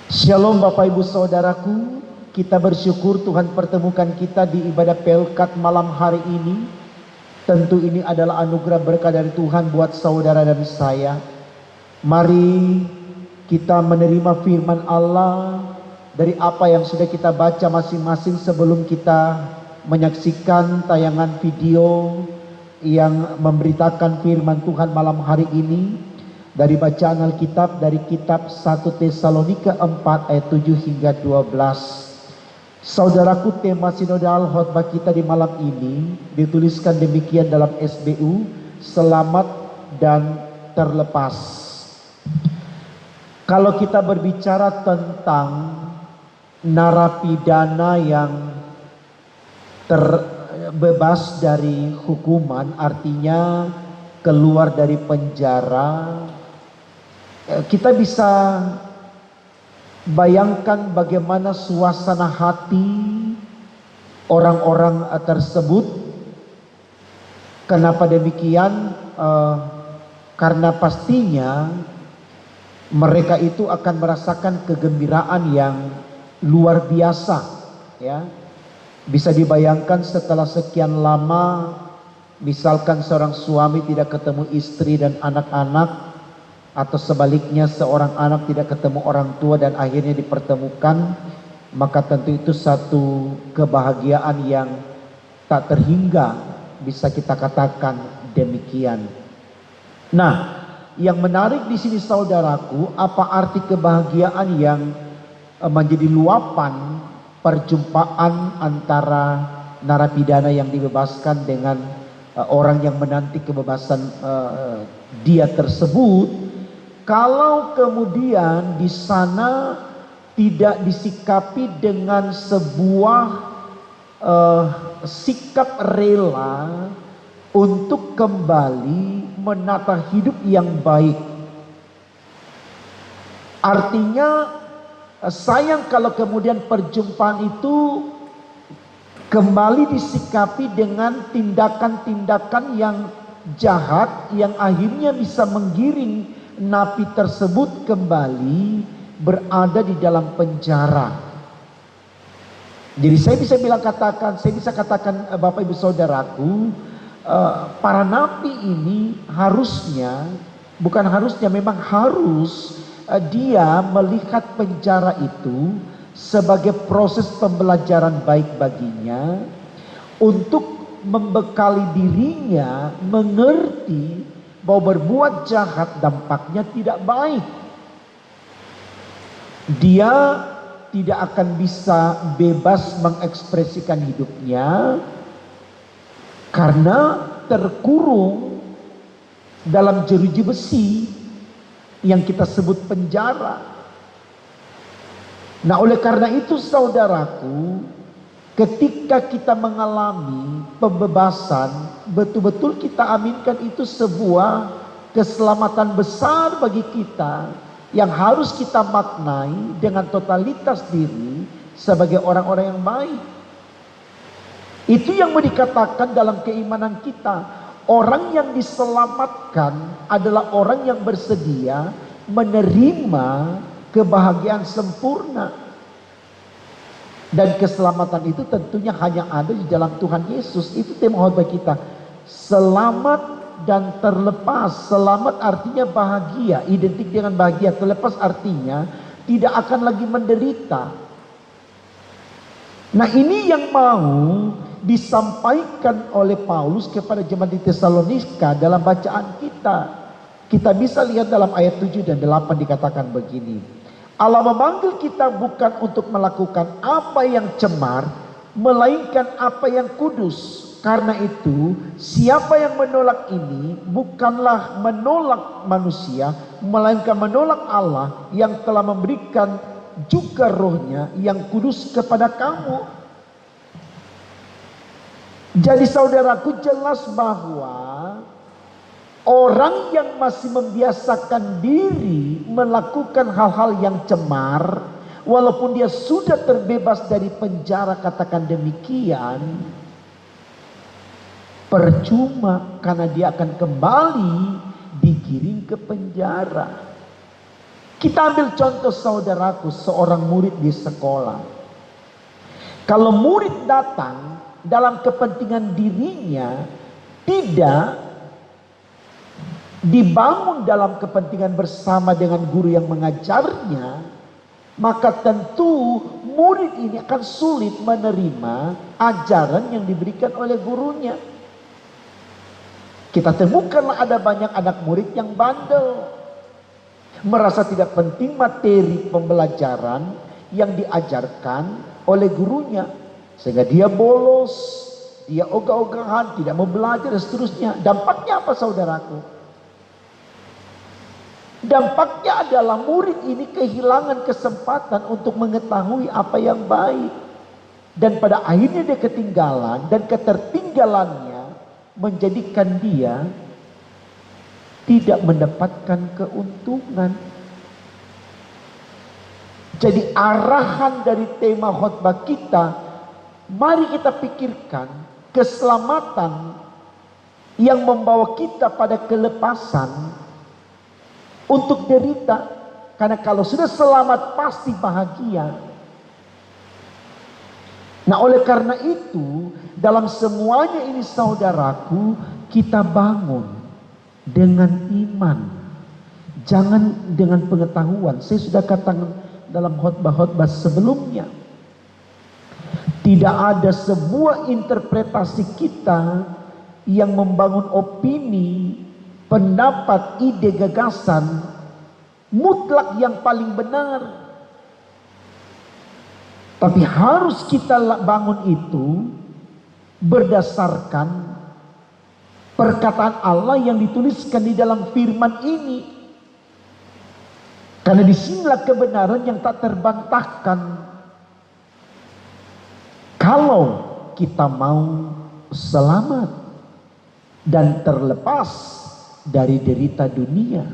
Shalom Bapak Ibu Saudaraku, kita bersyukur Tuhan pertemukan kita di ibadah Pelkat malam hari ini. Tentu ini adalah anugerah berkah dari Tuhan buat saudara dan saya. Mari kita menerima firman Allah dari apa yang sudah kita baca masing-masing sebelum kita menyaksikan tayangan video yang memberitakan firman Tuhan malam hari ini. Dari bacaan Alkitab dari kitab 1 Tesalonika 4 ayat 7 hingga 12. Saudaraku, tema sinodal khotbah kita di malam ini dituliskan demikian dalam SBU, selamat dan terlepas. Kalau kita berbicara tentang narapidana yang terbebas dari hukuman, artinya keluar dari penjara, kita bisa bayangkan bagaimana suasana hati orang-orang tersebut. Kenapa demikian? Karena pastinya mereka itu akan merasakan kegembiraan yang luar biasa, ya. Bisa dibayangkan setelah sekian lama, misalkan seorang suami tidak ketemu istri dan anak-anak, atau sebaliknya seorang anak tidak ketemu orang tua dan akhirnya dipertemukan, maka tentu itu satu kebahagiaan yang tak terhingga, bisa kita katakan demikian. Nah, yang menarik di sini saudaraku, apa arti kebahagiaan yang menjadi luapan perjumpaan antara narapidana yang dibebaskan dengan orang yang menanti kebebasan dia tersebut. Kalau kemudian di sana tidak disikapi dengan sebuah sikap rela untuk kembali menata hidup yang baik. Artinya sayang kalau kemudian perjumpaan itu kembali disikapi dengan tindakan-tindakan yang jahat yang akhirnya bisa menggiring napi tersebut kembali berada di dalam penjara. Jadi saya bisa katakan Bapak Ibu Saudaraku, para napi ini memang harus dia melihat penjara itu sebagai proses pembelajaran baik baginya untuk membekali dirinya mengerti bahwa berbuat jahat dampaknya tidak baik. Dia tidak akan bisa bebas mengekspresikan hidupnya karena terkurung dalam jeruji besi yang kita sebut penjara. Nah, oleh karena itu saudaraku, ketika kita mengalami pembebasan, betul-betul kita aminkan itu sebuah keselamatan besar bagi kita yang harus kita maknai dengan totalitas diri sebagai orang-orang yang baik. Itu yang mau dikatakan dalam keimanan kita. Orang yang diselamatkan adalah orang yang bersedia menerima kebahagiaan sempurna. Dan keselamatan itu tentunya hanya ada di dalam Tuhan Yesus. Itu tema khotbah kita. Selamat dan terlepas. Selamat artinya bahagia, identik dengan bahagia. Terlepas artinya tidak akan lagi menderita. Nah, ini yang mau disampaikan oleh Paulus kepada jemaat di Tesalonika dalam bacaan kita. Kita bisa lihat dalam ayat 7 dan 8 dikatakan begini. Allah memanggil kita bukan untuk melakukan apa yang cemar, melainkan apa yang kudus. Karena itu, siapa yang menolak ini bukanlah menolak manusia, melainkan menolak Allah yang telah memberikan juga rohnya yang kudus kepada kamu. Jadi saudaraku, jelas bahwa orang yang masih membiasakan diri melakukan hal-hal yang cemar, walaupun dia sudah terbebas dari penjara, katakan demikian, percuma karena dia akan kembali digiring ke penjara. Kita ambil contoh saudaraku, seorang murid di sekolah. Kalau murid datang dalam kepentingan dirinya, tidak dibangun dalam kepentingan bersama dengan guru yang mengajarnya, maka tentu murid ini akan sulit menerima ajaran yang diberikan oleh gurunya. Kita temukanlah ada banyak anak murid yang bandel, merasa tidak penting materi pembelajaran yang diajarkan oleh gurunya, sehingga dia bolos, dia ogah-ogahan, tidak mau belajar dan seterusnya. Dampaknya apa saudaraku? Dampaknya adalah murid ini kehilangan kesempatan untuk mengetahui apa yang baik, dan pada akhirnya dia ketinggalan, dan ketertinggalannya menjadikan dia tidak mendapatkan keuntungan. Jadi arahan dari tema khotbah kita, mari kita pikirkan keselamatan yang membawa kita pada kelepasan untuk derita. Karena kalau sudah selamat pasti bahagia. Nah, oleh karena itu dalam semuanya ini saudaraku, kita bangun dengan iman, jangan dengan pengetahuan. Saya sudah katakan dalam khotbah-khotbah sebelumnya, tidak ada sebuah interpretasi kita yang membangun opini, pendapat, ide, gagasan mutlak yang paling benar. Tapi harus kita bangun itu berdasarkan perkataan Allah yang dituliskan di dalam firman ini. Karena disinilah kebenaran yang tak terbantahkan. Kalau kita mau selamat dan terlepas dari derita dunia.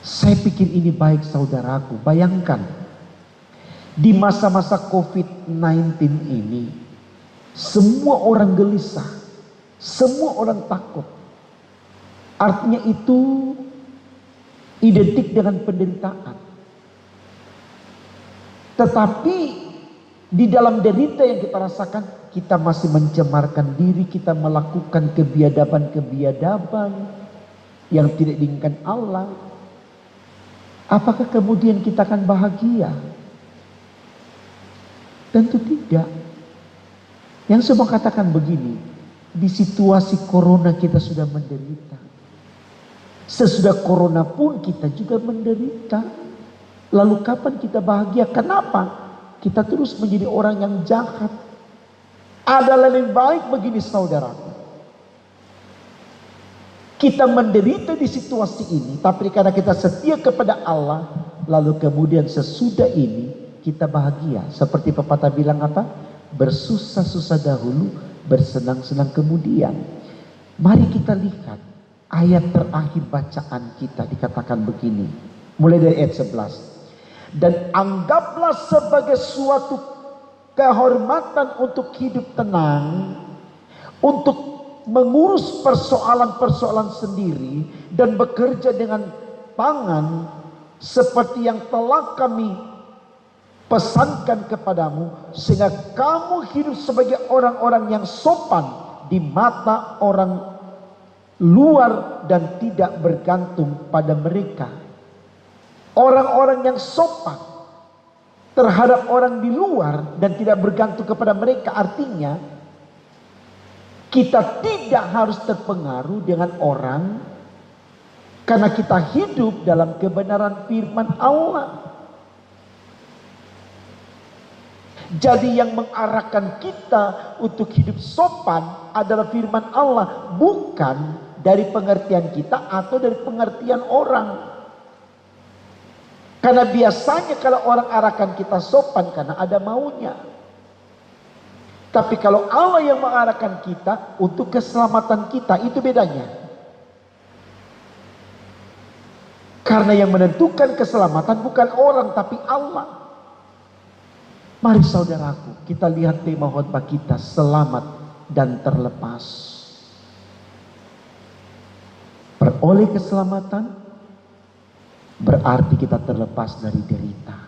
Saya pikir ini baik saudaraku. Bayangkan di masa-masa COVID-19 ini, semua orang gelisah, semua orang takut. Artinya itu identik dengan penderitaan. Tetapi di dalam derita yang kita rasakan, kita masih mencemarkan diri, kita melakukan kebiadaban-kebiadaban yang tidak diinginkan Allah. Apakah kemudian kita akan bahagia? Tentu tidak. Yang saya mau katakan begini, di situasi corona kita sudah menderita. Sesudah corona pun kita juga menderita. Lalu kapan kita bahagia? Kenapa? Kita terus menjadi orang yang jahat. Adalah lebih baik begini saudara. Kita menderita di situasi ini, tapi karena kita setia kepada Allah, lalu kemudian sesudah ini kita bahagia. Seperti pepatah bilang apa? Bersusah-susah dahulu, bersenang-senang kemudian. Mari kita lihat ayat terakhir bacaan kita, dikatakan begini. Mulai dari ayat 11. Dan anggaplah sebagai suatu kehormatan untuk hidup tenang, untuk mengurus persoalan-persoalan sendiri dan bekerja dengan pangan seperti yang telah kami pesankan kepadamu, sehingga kamu hidup sebagai orang-orang yang sopan di mata orang luar dan tidak bergantung pada mereka. Orang-orang yang sopan terhadap orang di luar dan tidak bergantung kepada mereka, artinya kita tidak harus terpengaruh dengan orang karena kita hidup dalam kebenaran firman Allah. Jadi yang mengarahkan kita untuk hidup sopan adalah firman Allah, bukan dari pengertian kita atau dari pengertian orang. Karena biasanya kalau orang arahkan kita sopan karena ada maunya. Tapi kalau Allah yang mengarahkan kita untuk keselamatan kita, itu bedanya. Karena yang menentukan keselamatan bukan orang tapi Allah. Mari saudaraku, kita lihat tema khotbah kita, selamat dan terlepas. Peroleh keselamatan berarti kita terlepas dari derita.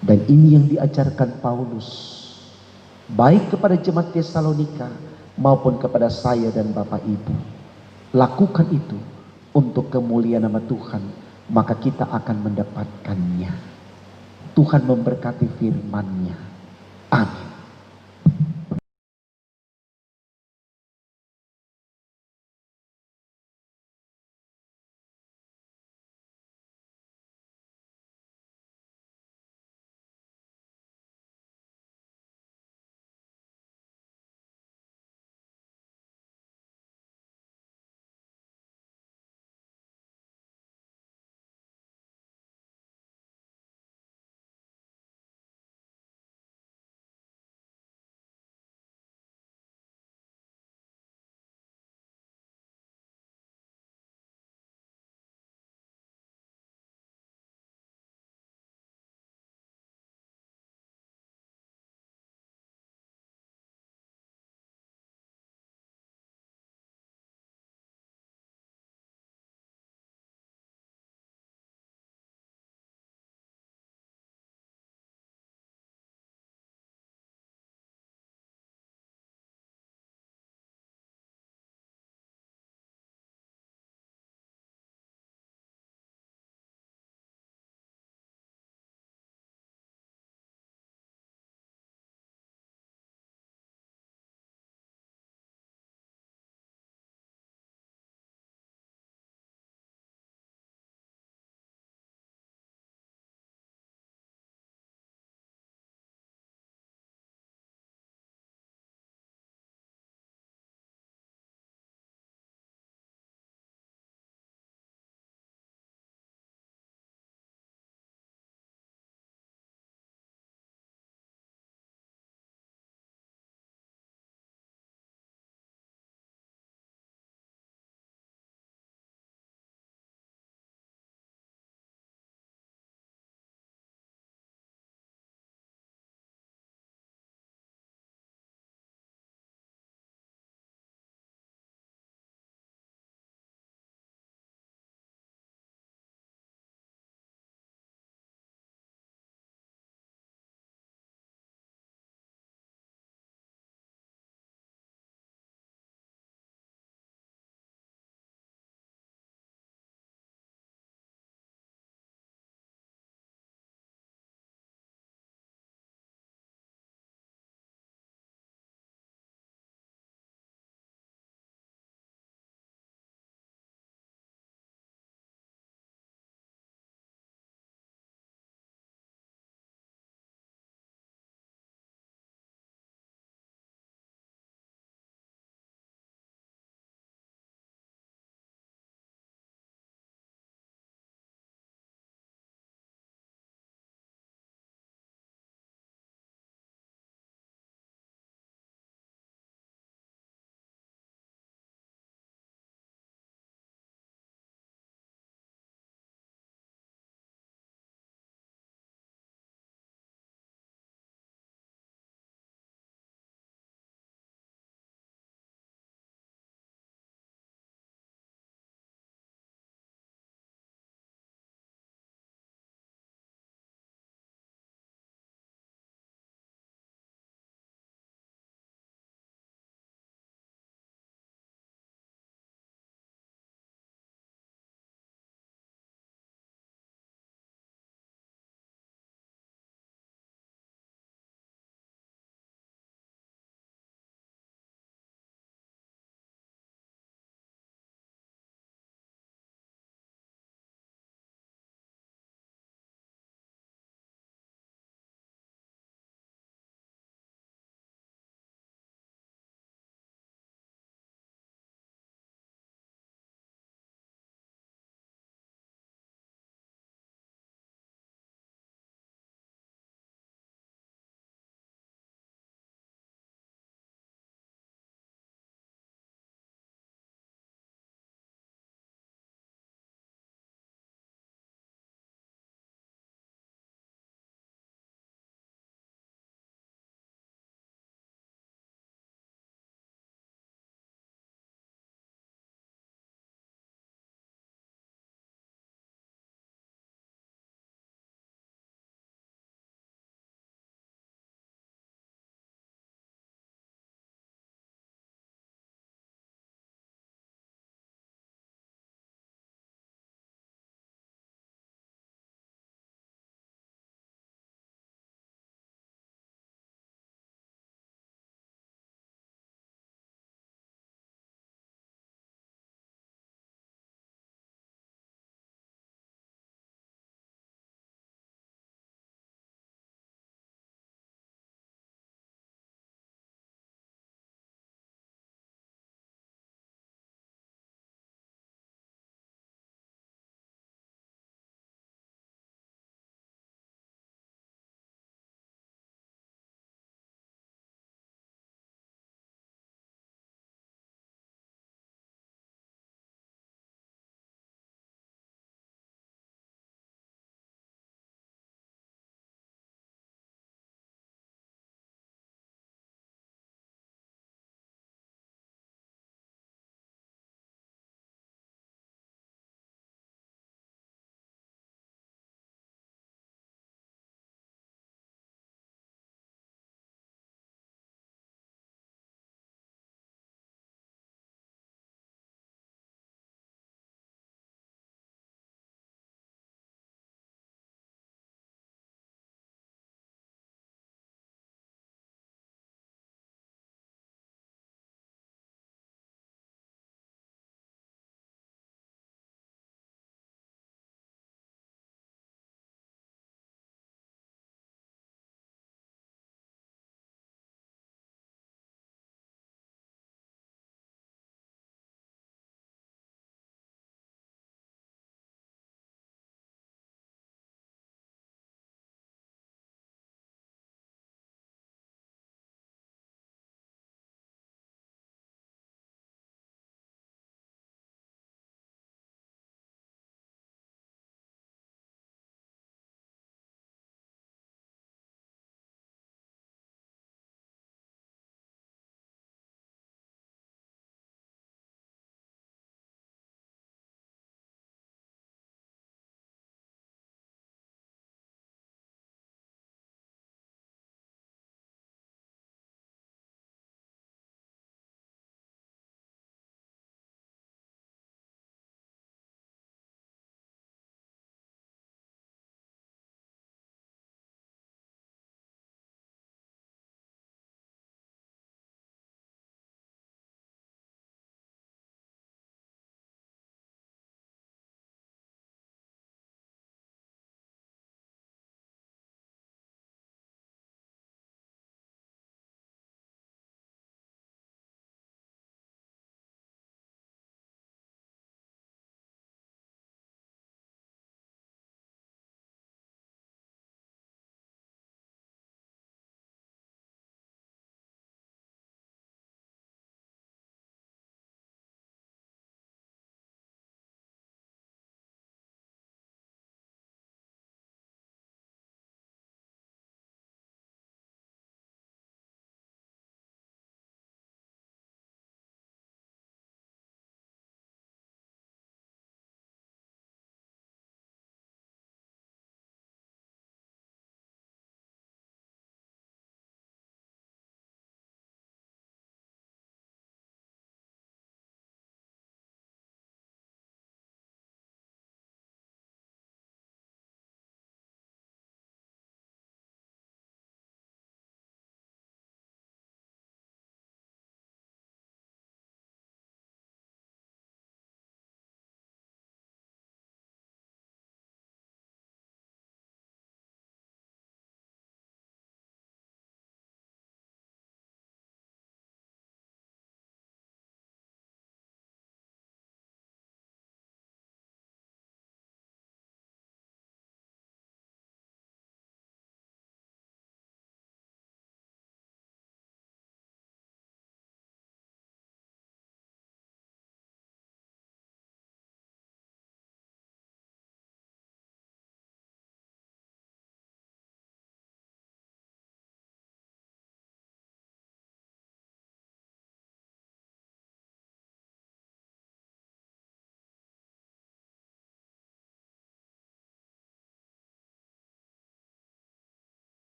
Dan ini yang diajarkan Paulus, baik kepada jemaat Tesalonika maupun kepada saya dan Bapak Ibu. Lakukan itu untuk kemuliaan nama Tuhan, maka kita akan mendapatkannya. Tuhan memberkati firman-Nya.